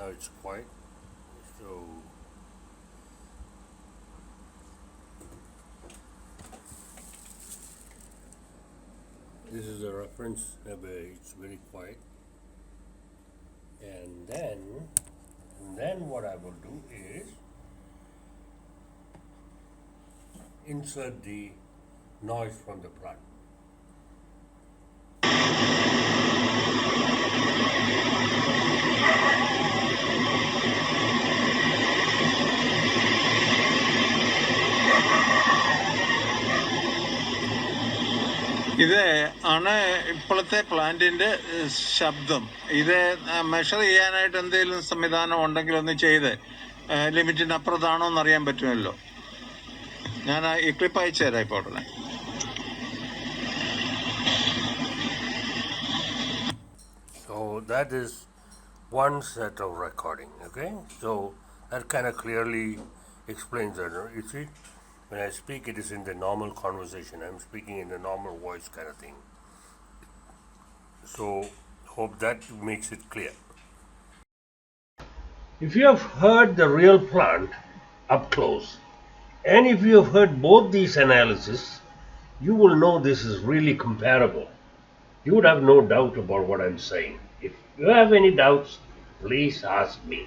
now it's quiet. So this is a reference where it's very quiet. And then what I will do is insert the noise from the plant. ഇത് ആണ് ഇപ്പോഴത്തെ പ്ലാന്റിന്റെ ശബ്ദം. ഇത് measure ചെയ്യാനായിട്ട് എന്തെങ്കിലും സംവിധാനം ഉണ്ടെങ്കിൽ ഒന്ന് ചെയ്ത് ലിമിറ്റിന് അപ്പുറത്താണോ എന്ന് അറിയാൻ പറ്റുമല്ലോ. ഞാൻ ഈ ക്ലിപ്പ് അയച്ചു തരാം ഇപ്പോൾ ഉടനെ. So that is one set of recording, okay? So that kind of clearly explains that. You see, when I speak, it is in the normal conversation. I'm speaking in the normal voice kind of thing. So hope that makes it clear. If you have heard the real plant up close, and if you have heard both these analyses, you will know this is really comparable. You would have no doubt about what I'm saying. If you have any doubts, please ask me.